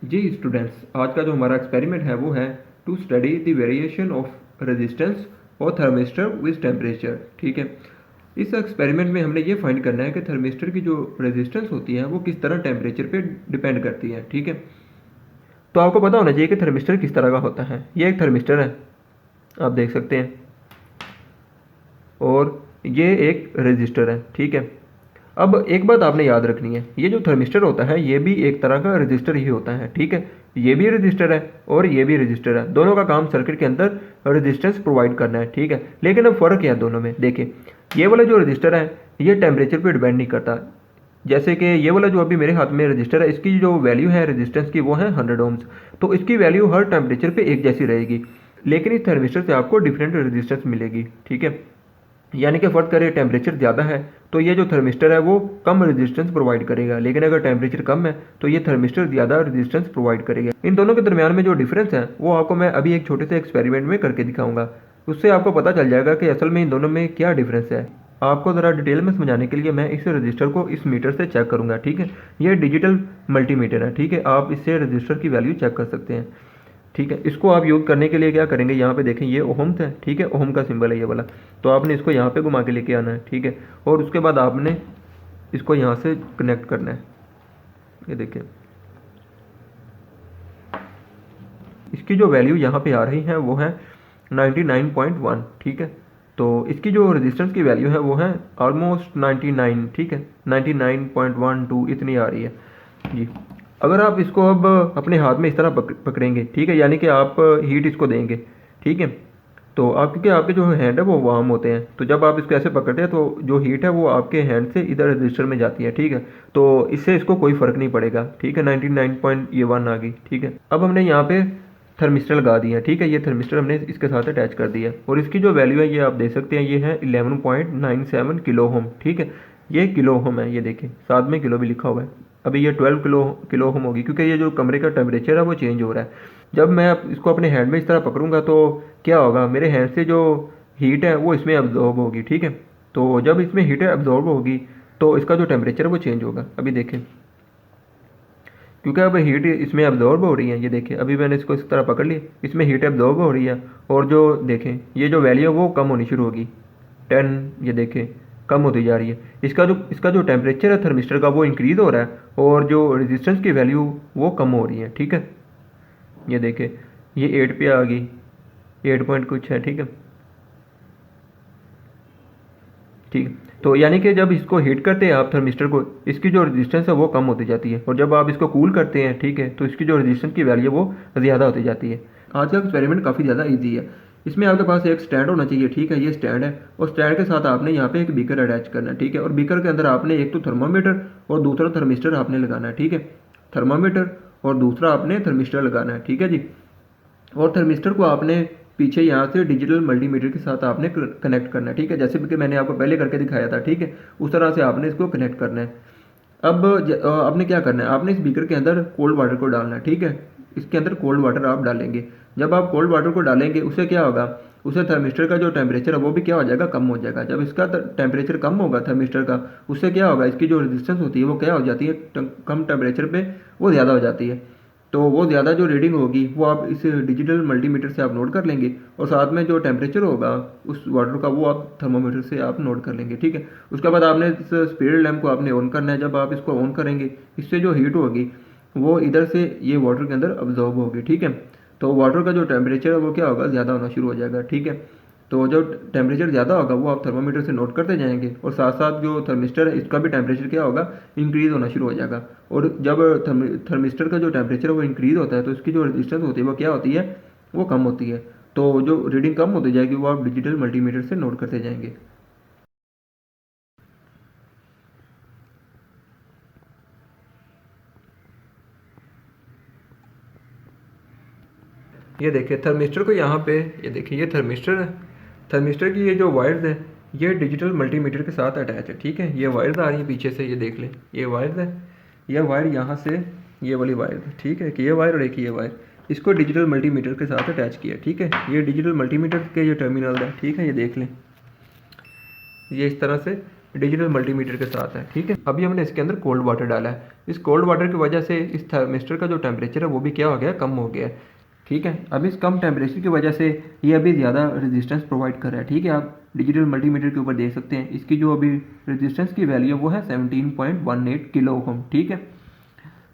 जी students, आज का जो हमारा एक्सपेरिमेंट है वो है to study the variation of resistance और थर्मिस्टर विद टेम्परेचर। ठीक है, इस एक्सपेरिमेंट में हमने ये फाइंड करना है कि थर्मिस्टर की जो रेजिस्टेंस होती है वो किस तरह टेम्परेचर पे डिपेंड करती है। ठीक है, तो आपको पता होना चाहिए कि थर्मिस्टर किस तरह का होता है। ये एक थर्मिस्टर है, आप देख सकते हैं, और ये एक रजिस्टर है। ठीक है, अब एक बात आपने याद रखनी है, ये जो थर्मिस्टर होता है ये भी एक तरह का रजिस्टर ही होता है। ठीक है, ये भी रजिस्टर है और ये भी रजिस्टर है, दोनों का काम सर्किट के अंदर रेजिस्टेंस प्रोवाइड करना है। ठीक है, लेकिन अब फ़र्क क्या है दोनों में, देखिए ये वाला जो रजिस्टर है ये टेम्परेचर पे डिपेंड नहीं करता। जैसे कि ये वाला जो अभी मेरे हाथ में रजिस्टर है, इसकी जो वैल्यू है रेजिस्टेंस की वो है 100 ओम्स, तो इसकी वैल्यू हर टेम्परेचर पे एक जैसी रहेगी। लेकिन इस थर्मिस्टर से आपको डिफरेंट रेजिस्टेंस मिलेगी। ठीक है, यानी कि फ़र्ज करें टेम्परेचर ज़्यादा है तो ये जो थर्मिस्टर है वो कम रेजिस्टेंस प्रोवाइड करेगा, लेकिन अगर टेम्परेचर कम है तो ये थर्मिस्टर ज़्यादा रेजिस्टेंस प्रोवाइड करेगा। इन दोनों के दरमियान में जो डिफरेंस है वो आपको मैं अभी एक छोटे से एक्सपेरिमेंट में करके दिखाऊंगा, उससे आपको पता चल जाएगा कि असल में इन दोनों में क्या डिफरेंस है। आपको ज़रा डिटेल में समझाने के लिए मैं इस रजिस्टर को इस मीटर से चेक करूँगा। ठीक है, ये डिजिटल मल्टीमीटर है। ठीक है, आप इससे रजिस्टर की वैल्यू चेक कर सकते हैं। ठीक है, इसको आप यूज़ करने के लिए क्या करेंगे, यहाँ पे देखें ये ओहम्स है। ठीक है, ओहम का सिंबल है ये वाला, तो आपने इसको यहाँ पे घुमा के लेके आना है। ठीक है, और उसके बाद आपने इसको यहाँ से कनेक्ट करना है। ये देखिए इसकी जो वैल्यू यहाँ पे आ रही है वो है 99.1। ठीक है, तो इसकी जो रेजिस्टेंस की वैल्यू है वो है ऑलमोस्ट 99। ठीक है, 99.12 इतनी आ रही है जी। अगर आप इसको अब अपने हाथ में इस तरह पकड़ेंगे, ठीक है, यानी कि आप हीट इसको देंगे। ठीक है, तो आप क्योंकि आपके जो हैंड है वो वार्म होते हैं, तो जब आप इसको ऐसे पकड़ते हैं तो जो हीट है वो आपके हैंड से इधर रजिस्टर में जाती है। ठीक है, तो इससे इसको कोई फ़र्क नहीं पड़ेगा। ठीक है, 99.1 आ गई। ठीक है, अब हमने यहाँ पे थर्मिस्टर लगा दिया। ठीक है, ये थर्मिस्टर हमने इसके साथ अटैच कर दिया और इसकी जो वैल्यू है ये आप देख सकते हैं, ये है 11.97 किलो ओम। ठीक है, ये किलो ओम है, ये देखिए साथ में किलो भी लिखा हुआ है। अभी ये 12 किलो ओम होगी क्योंकि ये जो कमरे का टेम्परेचर है वो चेंज हो रहा है। जब मैं इसको अपने हैंड में इस तरह पकड़ूंगा तो क्या होगा, मेरे हैंड से जो हीट है वो इसमें अब्जॉर्ब होगी। ठीक है, तो जब इसमें हीट अब्जॉर्ब होगी तो इसका जो टेम्परेचर है वो चेंज होगा। अभी देखें, क्योंकि अब हीट इसमें अब्जॉर्ब हो रही है, ये देखें अभी मैंने इसको इस तरह पकड़ लिया, इसमें हीट अब्जॉर्ब हो रही है और जो देखें ये जो वैल्यू है वो कम होनी शुरू होगी। 10, ये देखें कम होती जा रही है। इसका जो टेम्परेचर है थर्मिस्टर का वो इंक्रीज़ हो रहा है और जो रेजिस्टेंस की वैल्यू वो कम हो रही है। ठीक है, ये देखें ये 8 पे आ गई, 8 पॉइंट कुछ है। ठीक है, ठीक है, तो यानी कि जब इसको हीट करते हैं आप थर्मिस्टर को, इसकी जो रेजिस्टेंस है वो कम होती जाती है, और जब आप इसको कूल करते हैं, ठीक है, तो इसकी जो रेजिस्टेंस की वैल्यू है वो ज़्यादा होती जाती है। आज का एक्सपेरिमेंट काफ़ी ज़्यादा ईजी है। इसमें आपके पास एक स्टैंड होना चाहिए। ठीक है, ये स्टैंड है और स्टैंड के साथ आपने यहाँ पे एक बीकर अटैच करना है। ठीक है, और बीकर के अंदर आपने एक तो थर्मामीटर और दूसरा थर्मिस्टर आपने लगाना है। ठीक है, थर्मामीटर और दूसरा आपने थर्मिस्टर लगाना है। ठीक है जी, और थर्मिस्टर को आपने पीछे यहाँ से डिजिटल मल्टीमीटर के साथ आपने कनेक्ट करना है। ठीक है, जैसे कि मैंने आपको पहले करके दिखाया था। ठीक है, उस तरह से आपने इसको कनेक्ट करना है। अब आपने क्या करना है, आपने इस बीकर के अंदर कोल्ड वाटर को डालना है। ठीक है, इसके अंदर कोल्ड वाटर आप डालेंगे। जब आप कोल्ड वाटर को डालेंगे उससे क्या होगा, उससे थर्मिस्टर का जो टेम्परेचर है वो भी क्या हो जाएगा, कम हो जाएगा। जब इसका टेम्परेचर कम होगा थर्मिस्टर का, उससे क्या होगा, इसकी जो रेजिस्टेंस होती है वो क्या हो जाती है, कम टेम्परेचर पे वो ज़्यादा हो जाती है। तो वो ज़्यादा जो रीडिंग होगी वो आप इस डिजिटल मल्टीमीटर से आप नोट कर लेंगे, और साथ में जो टेम्परेचर होगा उस वाटर का वो आप थर्मोमीटर से आप नोट कर लेंगे। ठीक है, उसके बाद आपने इस स्पिरिट लैम्प को आपने ऑन करना है। जब आप इसको ऑन करेंगे इससे जो हीट होगी वो इधर से ये वाटर के अंदर अब्जॉर्ब होगी। ठीक है, तो वाटर का जो टेम्परेचर है वो क्या होगा, ज़्यादा होना शुरू हो जाएगा। ठीक है, तो जो टेम्परेचर ज़्यादा होगा वो आप थर्मोमीटर से नोट करते जाएंगे, और साथ साथ जो थर्मिस्टर है इसका भी टेम्परेचर क्या होगा, इंक्रीज़ होना शुरू हो जाएगा। और जब थर्मिस्टर का जो टेम्परेचर है वो इंक्रीज़ होता है तो इसकी जो रेजिस्टेंस होती है वो क्या होती है, वो कम होती है। तो जो रीडिंग कम होती जाएगी वो आप डिजिटल मल्टीमीटर से नोट करते जाएंगे। ये देखिए थर्मिस्टर को यहाँ पे, ये देखिए ये थर्मिस्टर है, थर्मिस्टर की ये जो वायर्स है ये डिजिटल मल्टीमीटर के साथ अटैच है। ठीक है, ये वायर्स आ रही है पीछे से, ये देख लें ये वायर्स है, ये वायर यहाँ से, ये वाली वायर है। ठीक है, कि ये वायर और एक ये वायर, इसको डिजिटल मल्टीमीटर के साथ अटैच किया। ठीक है, ये डिजिटल मल्टीमीटर के ये टर्मिनल है। ठीक है, ये देख लें ये इस तरह से डिजिटल मल्टीमीटर के साथ है, ठीक है। अभी हमने इसके अंदर कोल्ड वाटर डाला है। इस कोल्ड वाटर की वजह से इस थर्मिस्टर का जो टेम्परेचर है वो भी क्या हो गया, कम हो गया है, ठीक है। अब इस कम टेम्परेचर की वजह से ये अभी ज़्यादा रेजिस्टेंस प्रोवाइड कर रहा है, ठीक है। आप डिजिटल मल्टीमीटर के ऊपर देख सकते हैं इसकी जो अभी रेजिस्टेंस की वैल्यू है वो है 17.18 किलो ओम, ठीक है।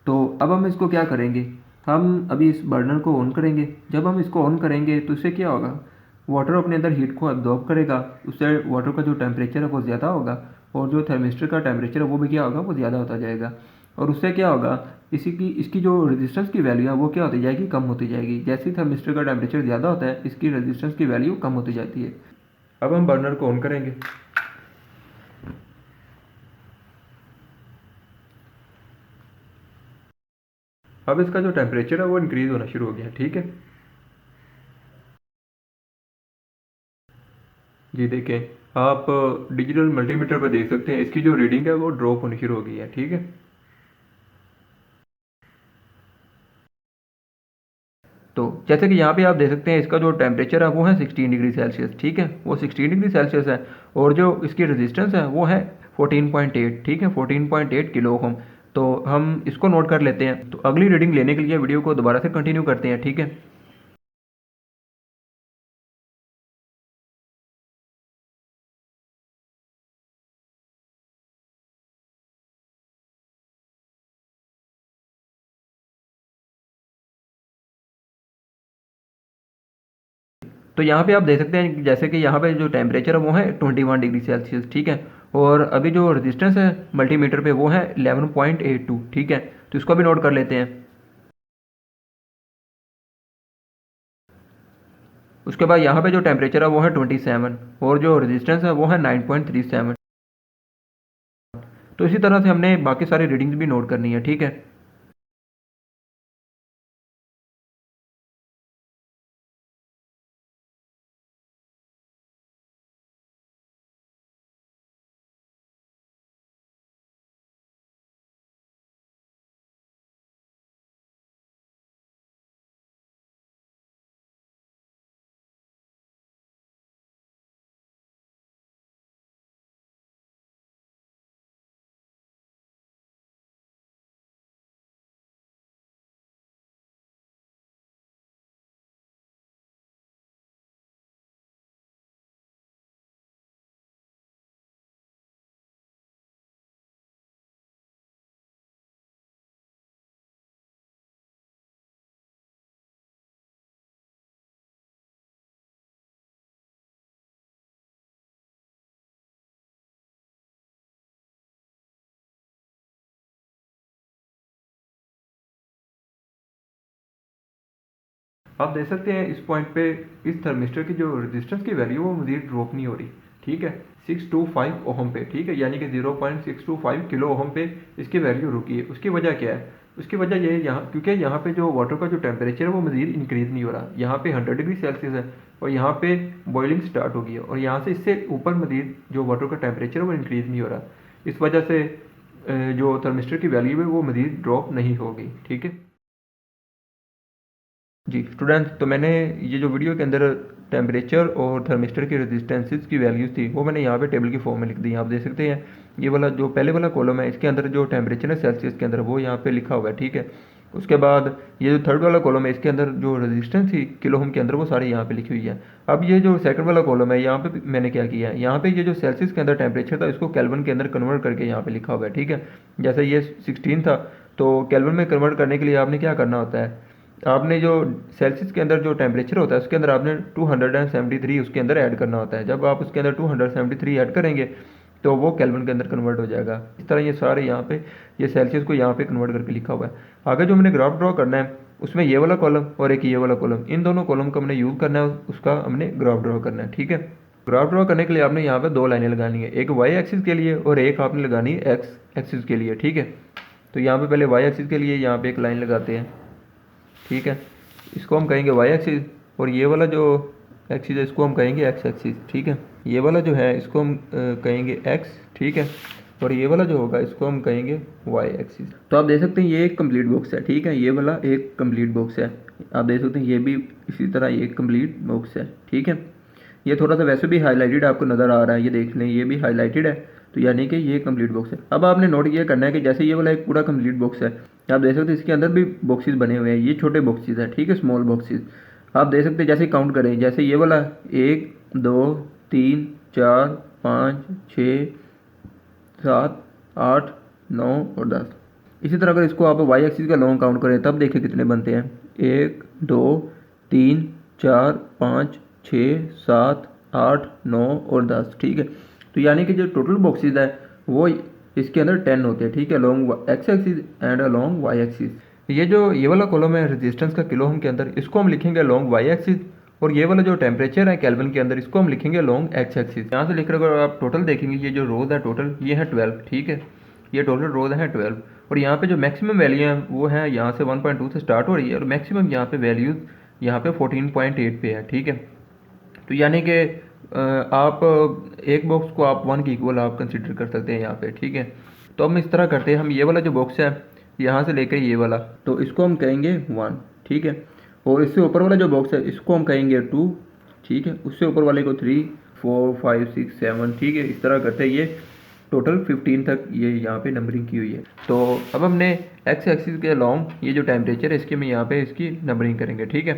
तो अब हम इसको क्या करेंगे, हम अभी इस बर्नर को ऑन करेंगे। जब हम इसको ऑन करेंगे तो इससे क्या होगा, वाटर अपने अंदर हीट को एब्जॉर्ब करेगा, उससे वाटर का जो टेम्परेचर है वो ज़्यादा होगा और जो थर्मिस्टर का टेम्परेचर है वो भी क्या होगा, वो ज़्यादा होता जाएगा। और उससे क्या होगा, इसकी जो रेजिस्टेंस की वैल्यू है वो क्या होती जाएगी, कम होती जाएगी। जैसे ही थर्मिस्टर का टेम्परेचर ज़्यादा होता है इसकी रेजिस्टेंस की वैल्यू कम होती जाती है। अब हम बर्नर को ऑन करेंगे। अब इसका जो टेम्परेचर है वो इंक्रीज़ होना शुरू हो गया, ठीक है। जी देखें, आप डिजिटल मल्टीमीटर पर देख सकते हैं इसकी जो रीडिंग है वो ड्रॉप होनी शुरू हो गई है, ठीक है। तो जैसे कि यहाँ पे आप देख सकते हैं इसका जो टेम्परेचर है वो है 16 डिग्री सेल्सियस, ठीक है, वो 16 डिग्री सेल्सियस है। और जो इसकी रेजिस्टेंस है वो है 14.8, ठीक है, 14.8 किलो ओम। तो हम इसको नोट कर लेते हैं। तो अगली रीडिंग लेने के लिए वीडियो को दोबारा से कंटिन्यू करते हैं, ठीक है। तो यहाँ पे आप देख सकते हैं जैसे कि यहाँ पे जो टेम्परेचर है वो है 21 डिग्री सेल्सियस, ठीक है। और अभी जो रेजिस्टेंस है मल्टीमीटर पे वो है 11.82, ठीक है। तो इसको भी नोट कर लेते हैं। उसके बाद यहाँ पे जो टेम्परेचर है वो है 27 और जो रेजिस्टेंस है वो है 9.37। तो इसी तरह से हमने बाकी सारी रीडिंग्स भी नोट करनी है, ठीक है। आप देख सकते हैं इस पॉइंट पे इस थर्मिस्टर की जो रेजिस्टेंस की वैल्यू वो मजीद ड्रॉप नहीं हो रही, ठीक है। 625 ओहम पे, ठीक है, यानी कि 0.625 किलो ओहम पे इसकी वैल्यू रुकी है। उसकी वजह क्या है, उसकी वजह ये है यहाँ, क्योंकि यहाँ पे जो वाटर का जो टेम्परेचर है वो मजीद इंक्रीज़ नहीं हो रहा। यहाँ पे 100 डिग्री सेल्सियस है और यहाँ पे बॉइलिंग स्टार्ट हो गई है और यहाँ से इससे ऊपर मजीद जो वाटर का टेम्परेचर है वो इंक्रीज़ नहीं हो रहा। इस वजह से जो थर्मिस्टर की वैल्यू है वो मजीद ड्रॉप नहीं होगी, ठीक है। जी स्टूडेंट्स, तो मैंने ये जो वीडियो के अंदर टेम्परेचर और थर्मिस्टर की रेजिस्टेंसेस की वैल्यूज़ थी वो मैंने यहाँ पे टेबल की फॉर्म में लिख दी है। आप देख सकते हैं ये वाला जो पहले वाला कॉलम है इसके अंदर जो टेम्परेचर है सेल्सियस के अंदर वो यहाँ पे लिखा हुआ है, ठीक है। उसके बाद ये जो थर्ड वाला कॉलम है इसके अंदर जो रेजिस्टेंस थी किलो ओम के अंदर वो सारी यहाँ पे लिखी हुई है। अब ये जो सेकंड वाला कॉलम है यहाँ पे मैंने क्या किया है, यहाँ पे ये जो सेल्सियस के अंदर टेम्परेचर था इसको केल्विन के अंदर कन्वर्ट करके यहाँ पे लिखा हुआ है, ठीक है। जैसे ये 16 था तो केल्विन में कन्वर्ट करने के लिए आपने क्या करना होता है, आपने जो सेल्सियस के अंदर जो टेम्परेचर होता है उसके अंदर आपने 273 उसके अंदर ऐड करना होता है। जब आप उसके अंदर 273 ऐड करेंगे तो वो केल्विन के अंदर कन्वर्ट हो जाएगा। इस तरह ये सारे यहाँ पे ये सेल्सियस को यहाँ पे कन्वर्ट करके लिखा हुआ है। आगे जो हमने ग्राफ ड्रॉ करना है उसमें ये वाला कॉलम और एक ये वाला कॉलम, इन दोनों कॉलम को हमने यूज़ करना है, उसका हमने ग्राफ ड्रॉ करना है, ठीक है। ग्राफ ड्रॉ करने के लिए आपने यहाँ पे दो लाइनें लगानी है, एक वाई एक्सिस के लिए और एक आपने लगानी है एक्स एक्सिस के लिए, ठीक है। तो यहाँ पे पहले वाई एक्सिस के लिए यहाँ पे एक लाइन लगाते हैं, ठीक है। इसको हम कहेंगे वाई एक्सिस और ये वाला जो एक्सिस है इसको हम कहेंगे एक्स एक्सिस, ठीक है। ये वाला जो है इसको हम कहेंगे एक्स, ठीक है। और ये वाला जो होगा इसको हम कहेंगे वाई एक्सिस। तो आप देख सकते हैं ये एक कंप्लीट बॉक्स है, ठीक है, ये वाला एक कंप्लीट बॉक्स है। आप देख सकते हैं ये भी इसी तरह ये एक कंप्लीट बॉक्स है, ठीक है। ये थोड़ा सा वैसे भी हाईलाइटेड आपको नज़र आ रहा है, ये देख लें ये भी हाईलाइटेड है। तो यानी कि ये कंप्लीट बॉक्स है। अब आपने नोट ये करना है कि जैसे ये वाला एक पूरा कंप्लीट बॉक्स है, आप देख सकते हैं इसके अंदर भी बॉक्सेस बने हुए हैं, ये छोटे बॉक्सेस है, ठीक है, स्मॉल बॉक्सेस। आप देख सकते हैं जैसे काउंट करें, जैसे ये वाला 1 2 3 4 5 6 7 8 9 और 10। इसी तरह अगर इसको आप वाई एक्सिस का लॉन्ग काउंट करें तब देखिए कितने बनते हैं, 1 2 3 4 5 6 7 8 9 और 10, ठीक है। तो यानी कि जो टोटल बॉक्सेस है वो इसके अंदर 10 होते हैं, ठीक है, long X axis and long Y axis. ये वाला कॉलम है रेजिस्टेंस का किलो हम के अंदर, इसको हम लिखेंगे लॉन्ग वाई एक्सिस, और ये वाला जो टेम्परेचर है केल्विन के अंदर, इसको हम लिखेंगे लॉन्ग एक्स एक्सिस। यहाँ से लिख कर अगर आप टोटल देखेंगे, ये जो रोज है टोटल ये है 12, ठीक है, ये टोटल रोज है 12, और यहाँ पे जो मैक्सिमम वैल्यू है वो है यहाँ से 1.2 से स्टार्ट हो रही है, और मैक्सिमम यहाँ पे वैल्यूज यहाँ पे 14.8 पे है, ठीक है। तो यानी कि आप एक बॉक्स को आप 1 के इक्वल आप कंसिडर कर सकते हैं यहाँ पे, ठीक है। तो हम इस तरह करते हैं, हम ये वाला जो बॉक्स है यहाँ से लेकर ये वाला, तो इसको हम कहेंगे 1, ठीक है, और इससे ऊपर वाला जो बॉक्स है इसको हम कहेंगे 2, ठीक है, उससे ऊपर वाले को 3 4 5 6 7, ठीक है। इस तरह करते हैं, ये टोटल 15 तक ये यहाँ पे नंबरिंग की हुई है। तो अब हमने एक्स एक्सिस के अलॉन्ग ये जो टेम्परेचर है इसके में यहाँ पे इसकी नंबरिंग करेंगे, ठीक है।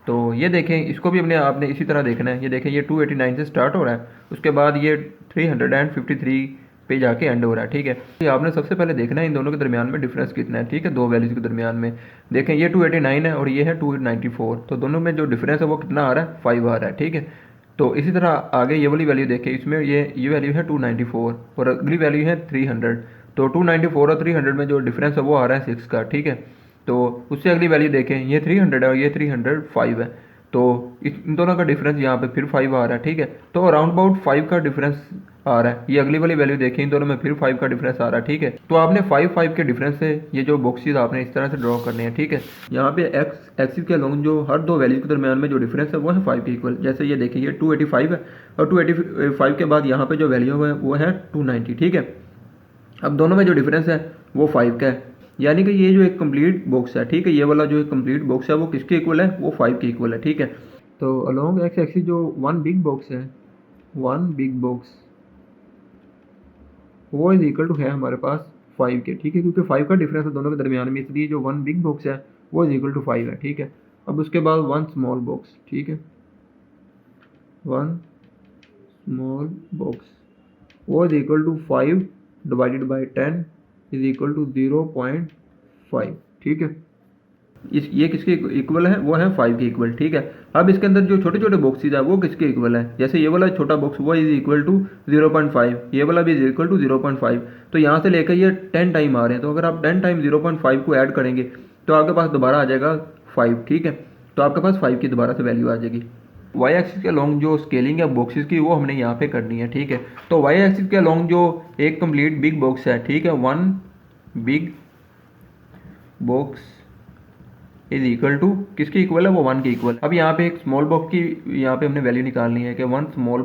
तो ये देखें, इसको भी आपने इसी तरह देखना है। ये देखें, ये 289 से स्टार्ट हो रहा है, उसके बाद ये 353 पे जाके एंड हो रहा है, ठीक है। ये आपने सबसे पहले देखना है इन दोनों के दरमियान में डिफरेंस कितना है, ठीक है, दो वैल्यूज़ के दरमियान में। देखें ये 289 है और ये है 294, तो दोनों में जो डिफरेंस है वो कितना आ रहा है, 5 आ रहा है, ठीक है। तो इसी तरह आगे ये वाली वैल्यू देखें, इसमें ये वैल्यू है 294 और अगली वैल्यू है 300, तो 294 और 300 में जो डिफरेंस है वो आ रहा है 6 का, ठीक है। तो उससे अगली वैल्यू देखें, ये 300 है और ये 305 है, तो इन दोनों का डिफरेंस यहाँ पे फिर 5 आ रहा है, ठीक है। तो अराउंड अबाउट 5 का डिफरेंस आ रहा है। ये अगली वाली वैल्यू देखें, इन दोनों में फिर 5 का डिफरेंस आ रहा है, ठीक है। तो आपने 5 के डिफरेंस से ये जो बॉक्सेस आपने इस तरह से ड्रॉ करने हैं, ठीक है। यहाँ पे एक्स एक्सिस के अलॉन्ग जो हर दो वैल्यूज के दरमियान में जो डिफरेंस है वो है 5 के इक्वल। जैसे ये देखिए, ये 285 है और 285 के बाद यहाँ पे जो वैल्यू है वो है 290, ठीक है। अब दोनों में जो डिफरेंस है वो 5 का है, यानी कि ये जो एक कंप्लीट बॉक्स है, ठीक है, ये वाला जो एक कंप्लीट बॉक्स है वो किसके इक्वल है, वो 5 के इक्वल है, ठीक है। तो अलॉन्ग एक्स एक्सिस जो वन बिग बॉक्स है, वन बिग बॉक्स वो इज इक्वल टू है हमारे पास 5 के, ठीक है, क्योंकि 5 का डिफरेंस है दोनों के दरमियान में, इसलिए जो वन बिग बॉक्स है वो इज इक्वल टू 5 है, ठीक है। अब उसके बाद वन स्मॉल बॉक्स, ठीक है, वन स्मॉल बॉक्स वो is equal to 5 divided by 10 is equal to 0.5, ठीक है। ये किसके इक्वल है, वो है 5 के इक्वल, ठीक है। अब इसके अंदर जो छोटे छोटे बॉक्सेज है वो किसके इक्वल है, जैसे ये वाला छोटा बॉक्स वो इज इक्वल टू 0.5, ये वाला भी इज इक्वल टू 0.5, तो यहाँ से लेकर ये 10 टाइम आ रहे हैं, तो अगर आप 10 टाइम 0.5 को ऐड करेंगे तो आपके पास दोबारा आ जाएगा 5, ठीक है। तो आपके पास 5 की दोबारा से वैल्यू आ जाएगी। वाई एक्सिस के अलॉन्ग जो स्केलिंग है बॉक्सेस की वो हमने यहाँ पे करनी है, ठीक है। तो वाई एक्सिस के अलॉन्ग जो एक कंप्लीट बिग बॉक्स है, ठीक है, one big box is equal to किसके इक्वल है, वो 1 के इक्वल। अब यहाँ पे एक स्मॉल बॉक्स की यहाँ पे हमने वैल्यू निकालनी है कि one small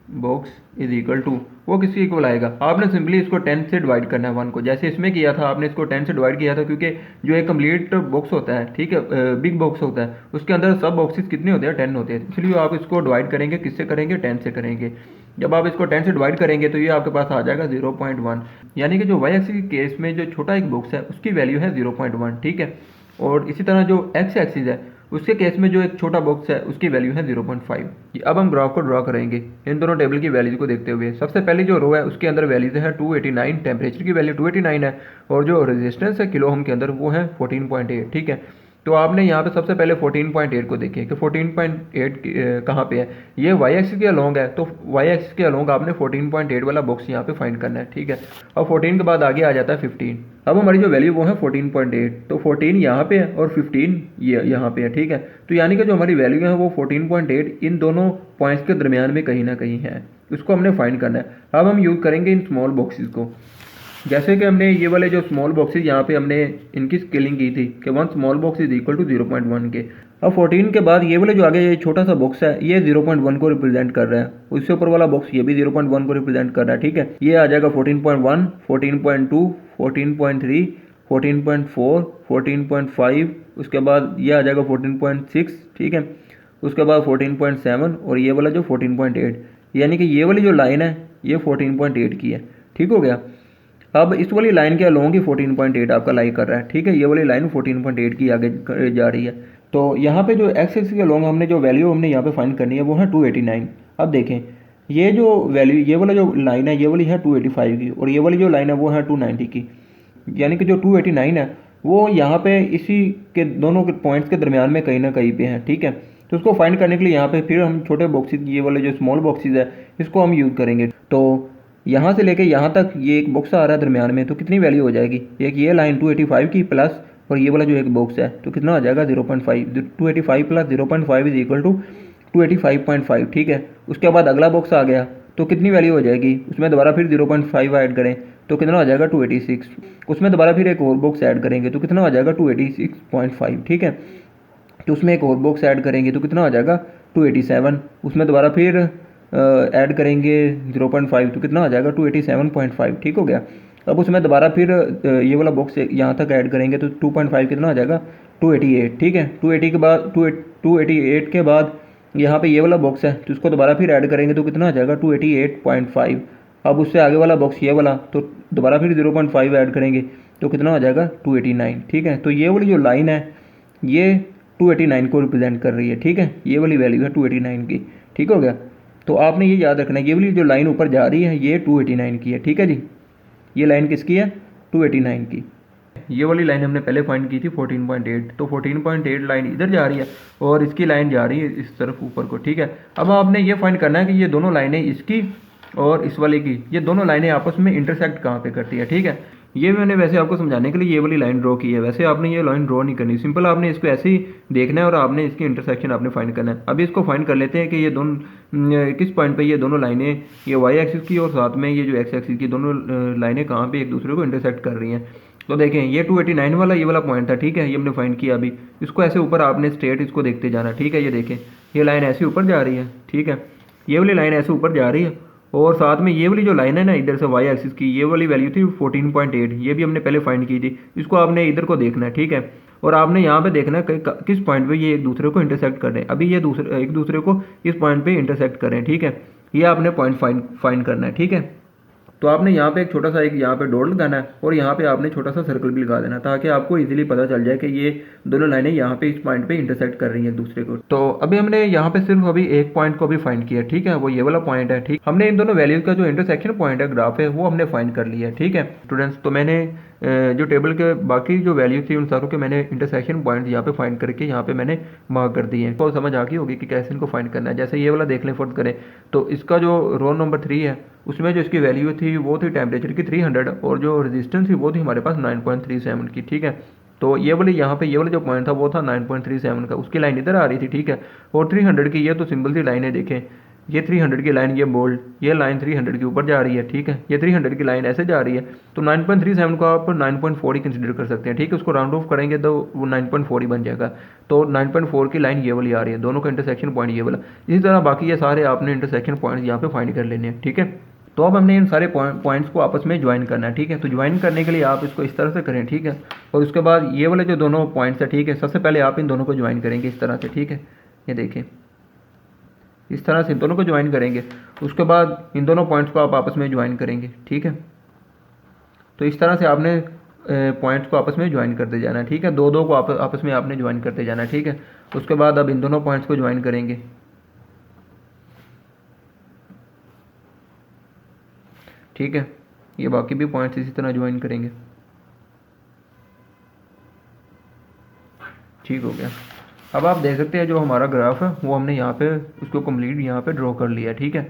box is equal to वो किसके इक्वल आएगा। आपने सिंपली इसको 10 से डिवाइड करना है 1 को, जैसे इसमें किया था आपने इसको 10 से डिवाइड किया था, क्योंकि जो एक कंप्लीट बॉक्स होता है, ठीक है, बिग बॉक्स होता है, उसके अंदर सब बॉक्सेस कितने होते हैं, 10 होते हैं, इसलिए आप इसको डिवाइड करेंगे किससे करेंगे, 10 से करेंगे। जब आप इसको 10 से डिवाइड करेंगे तो ये आपके पास आ जाएगा 0.1, यानी कि जो वाई एक्सिस के केस में जो छोटा एक बॉक्स है उसकी वैल्यू है 0.1, ठीक है। और इसी तरह जो एक्स एक्सिस है उसके केस में जो एक छोटा बॉक्स है उसकी वैल्यू है 0.5। अब हम ग्राफ को ड्रॉ करेंगे इन दोनों टेबल की वैल्यूज को देखते हुए। सबसे पहले जो रो है उसके अंदर वैल्यूज है 289, टेम्परेचर की वैल्यू 289 है, और जो रेजिस्टेंस है किलो ओम के अंदर वो है 14.8, ठीक है। तो आपने यहाँ पे सबसे पहले 14.8 को देखिए कि 14.8 कहाँ पे है, ये वाई एक्सिस के अलॉन्ग है, तो वाई एक्सिस के अलॉन्ग आपने 14.8 वाला बॉक्स यहाँ पे फाइंड करना है, ठीक है। अब 14 के बाद आगे आ जाता है 15। अब हमारी जो वैल्यू वो है 14.8, तो 14 यहाँ पे है और 15 ये यहाँ पे है, ठीक है। तो यानी कि जो हमारी वैल्यू है वो 14.8 इन दोनों पॉइंट्स के दरमियान में कहीं ना कहीं है, उसको हमने फाइंड करना है। अब हम यूज़ करेंगे इन स्मॉल बॉक्सेस को, जैसे कि हमने ये वाले जो स्मॉल बॉक्सेस यहाँ पे हमने इनकी स्केलिंग की थी कि one small box is equal to 0.1 के। अब 14 के बाद ये वाले जो आगे ये छोटा सा बॉक्स है ये 0.1 को रिप्रेजेंट कर रहा है, उससे ऊपर वाला बॉक्स ये भी 0.1 को रिप्रेजेंट कर रहा है, ठीक है। ये आ जाएगा 14.1, 14.2, 14.3, 14.4, 14.5, उसके बाद ये आ जाएगा 14.6, ठीक है, उसके बाद 14.7 और ये वाला जो 14.8, यानी कि ये वाली जो लाइन है ये 14.8 की है, ठीक हो गया। अब इस वाली लाइन के अलोंग ही 14.8 आपका लाई कर रहा है, ठीक है। ये वाली लाइन 14.8 की आगे जा रही है। तो यहाँ पे जो एक्स एक्सिस के अलोंग हमने जो वैल्यू हमने यहाँ पे फाइंड करनी है वो है 289। अब देखें ये जो वैल्यू, ये वाला जो लाइन है ये वाली है 285 की, और ये वाली जो लाइन है वो है 290 की। यानी कि जो 289 है वो यहाँ पे इसी के दोनों के पॉइंट्स के दरमियान में कहीं ना कहीं पे है, ठीक है। तो उसको फाइंड करने के लिए यहाँ पे फिर हम छोटे बॉक्सेस, ये वाले जो स्मॉल बॉक्सेस है इसको हम यूज़ करेंगे। तो यहाँ से लेके यहाँ तक ये एक बॉक्स आ रहा है दरमियान में, तो कितनी वैल्यू हो जाएगी, एक ये लाइन 285 की प्लस और ये वाला जो एक बॉक्स है, तो कितना हो जाएगा 0.5। 285 प्लस 0.5 इज इक्वल टू 285.5, ठीक है। उसके बाद अगला बॉक्स आ गया तो कितनी वैल्यू हो जाएगी, उसमें दोबारा फिर 0.5 ऐड करें तो कितना हो जाएगा 286। उसमें दोबारा फिर एक और बॉक्स ऐड करेंगे तो कितना हो जाएगा 286.5, ठीक है। तो उसमें एक और बॉक्स ऐड करेंगे तो कितना हो जाएगा 287। उसमें दोबारा फिर ऐड करेंगे 0.5 तो कितना हो जाएगा 287.5, ठीक हो गया। अब उसमें दोबारा फिर ये वाला बॉक्स यहाँ तक ऐड करेंगे तो 2.5 कितना हो जाएगा 288, ठीक है। 280 के बाद 288 के बाद यहाँ पे ये वाला बॉक्स है तो उसको दोबारा फिर ऐड करेंगे तो कितना हो जाएगा 288.5। अब उससे आगे वाला बॉक्स ये वाला, तो दोबारा फिर 0.5 ऐड करेंगे तो कितना हो जाएगा 289, ठीक है। तो ये वाली जो लाइन है ये 289 को रिप्रेजेंट कर रही है, ठीक है। ये वाली वैल्यू है 289 की, ठीक हो गया। तो आपने ये याद रखना है ये वाली जो लाइन ऊपर जा रही है ये 289 की है, ठीक है जी। ये लाइन किसकी है 289 की। ये वाली लाइन हमने पहले फाइंड की थी 14.8, तो 14.8 लाइन इधर जा रही है और इसकी लाइन जा रही है इस तरफ ऊपर को, ठीक है। अब आपने ये फाइंड करना है कि ये दोनों लाइनें, इसकी और इस वाले की, ये दोनों लाइनें आपस में इंटरसेक्ट कहाँ पे करती है, ठीक है। ये मैंने वैसे आपको समझाने के लिए ये वाली लाइन ड्रॉ की है, वैसे आपने ये लाइन ड्रॉ नहीं करनी, सिंपल आपने इसको ऐसे ही देखना है और आपने इसकी इंटरसेक्शन आपने फाइंड करना है। अभी इसको फाइंड कर लेते हैं कि ये दोनों किस पॉइंट पे ये दोनों लाइनें, ये वाई एक्सिस की और साथ में ये जो एक्स एक्सिस की दोनों लाइनें कहाँ पे एक दूसरे को इंटरसेक्ट कर रही हैं। तो देखें ये 289 वाला ये वाला पॉइंट था, ठीक है, ये हमने फाइंड किया। अभी इसको ऐसे ऊपर आपने स्ट्रेट इसको देखते जाना, ठीक है। ये देखें ये लाइन ऐसे ऊपर जा रही है, ठीक है, ये वाली लाइन ऐसे ऊपर जा रही है और साथ में ये वाली जो लाइन है ना इधर से वाई एक्सिस की, ये वाली वैल्यू थी 14.8, ये भी हमने पहले फाइंड की थी। इसको आपने इधर को देखना है, ठीक है, और आपने यहाँ पे देखना है किस पॉइंट पे ये एक दूसरे को इंटरसेक्ट कर रहे हैं। अभी ये एक दूसरे को इस पॉइंट पे इंटरसेक्ट कर रहे हैं, ठीक है। ये आपने पॉइंट फाइंड करना है, ठीक है। तो आपने यहाँ पे एक छोटा सा एक यहाँ पे डॉट लगाना है और यहाँ पे आपने छोटा सा सर्कल भी लगा देना ताकि आपको इजीली पता चल जाए कि ये दोनों लाइनें यहाँ पे इस पॉइंट पे इंटरसेक्ट कर रही हैं एक दूसरे को। तो अभी हमने यहाँ पे सिर्फ अभी एक पॉइंट को भी फाइंड किया, ठीक है, वो ये वाला पॉइंट है, ठीक। हमने इन दोनों वैल्यूज का जो इंटरसेक्शन पॉइंट है ग्राफ है वो हमने फाइंड कर लिया है, ठीक है स्टूडेंट्स। तो मैंने जो टेबल के बाकी जो वैल्यू थी उन सारों के मैंने इंटरसेक्शन पॉइंट यहाँ पे फाइंड करके यहाँ पे मैंने मार्क कर दिए हैं। तो समझ आ गई होगी कि कैसे इनको फाइंड करना है। जैसे ये वाला देख लें फर्ज करें तो इसका जो रोल नंबर 3 है उसमें जो इसकी वैल्यू थी वो थी टेम्परेचर की 300 और जो रेजिस्टेंस थी वो थी हमारे पास 9.37 की, ठीक है। तो ये वाली यहाँ पे ये वाला जो पॉइंट था वो था 9.37 का, उसकी लाइन इधर आ रही थी, ठीक है। और 300 की ये तो सिंपल सी लाइन है, देखें ये 300 की लाइन, ये बोल्ड, ये लाइन 300 के ऊपर जा रही है, ठीक है। ये 300 की लाइन ऐसे जा रही है तो 9.37 को आप 9.4 ही कंसिडर कर सकते हैं, ठीक है। उसको राउंड ऑफ करेंगे तो वो 9.4 ही बन जाएगा। तो 9.4 की लाइन ये वाली आ रही है, दोनों का इंटरसेक्शन पॉइंट ये वाला। इसी तरह बाकी ये सारे आपने इंटरसेक्शन पॉइंट्स यहाँ पे फाइंड कर लेने हैं, ठीक है। तो अब हमने इन सारे पॉइंट्स को आपस में ज्वाइन करना है, ठीक है। तो ज्वाइन करने के लिए आप इसको इस तरह से करें, ठीक है। और उसके बाद ये वाले जो दोनों पॉइंट्स है, ठीक है, सबसे पहले आप इन दोनों को ज्वाइन करेंगे इस तरह से, ठीक है। ये देखें इस तरह से इन दोनों को ज्वाइन करेंगे, उसके बाद इन दोनों पॉइंट्स को आप आपस में ज्वाइन करेंगे, ठीक है। तो इस तरह से आपने पॉइंट्स को आपस में ज्वाइन करते जाना है, ठीक है। दो दो को आपस में आपने ज्वाइन करते जाना है, ठीक है। उसके बाद अब इन दोनों पॉइंट्स को ज्वाइन करेंगे, ठीक है। ये बाकी भी पॉइंट्स इसी तरह ज्वाइन करेंगे, ठीक हो गया। अब आप देख सकते हैं जो हमारा ग्राफ है वो हमने यहाँ पे उसको कंप्लीट यहाँ पे ड्रॉ कर लिया है, ठीक है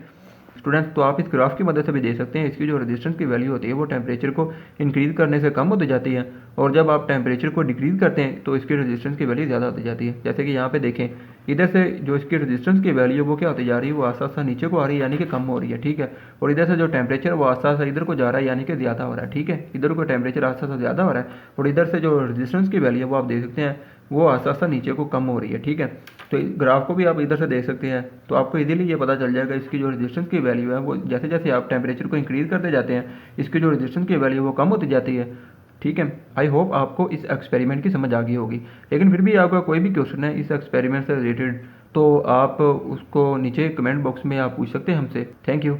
स्टूडेंट्स। तो आप इस ग्राफ की मदद से भी देख सकते हैं इसकी जो रेजिस्टेंस की वैल्यू होती है वो टेम्परेचर को इंक्रीज़ करने से कम होती जाती है और जब आप टेम्परेचर को डिक्रीज़ करते हैं तो इसकी रेजिस्टेंस की वैल्यू ज़्यादा होती जाती है। जैसे कि यहाँ पे देखें इधर से जो इसकी रेजिस्टेंस की वैल्यू वो क्या होती जा रही है, वो आस्ता आस्ता नीचे को आ रही है यानी कि कम हो रही है, ठीक है। और इधर से जो टेम्परेचर वो आस्ता आस्ता इधर को जा रहा है यानी कि ज़्यादा हो रहा है, ठीक है। इधर को टेम्परेचर आस्ता आस्ता ज़्यादा हो रहा है और इधर से जो रेजिस्टेंस की वैल्यू है वो आप देख सकते हैं वो आस्ता आस्ता नीचे को कम हो रही है, ठीक है। तो ग्राफ को भी आप इधर से देख सकते हैं तो आपको इजीली ये पता चल जाएगा इसकी जो रेजिस्टेंस की वैल्यू है वो जैसे जैसे आप टेम्परेचर को इंक्रीज़ करते जाते हैं इसकी जो रेजिस्टेंस की वैल्यू वो कम होती जाती है, ठीक है। आई होप आपको इस एक्सपेरिमेंट की समझ आ गई होगी। लेकिन फिर भी आपका कोई भी क्वेश्चन है इस एक्सपेरिमेंट से रिलेटेड तो आप उसको नीचे कमेंट बॉक्स में आप पूछ सकते हैं हमसे। Thank you.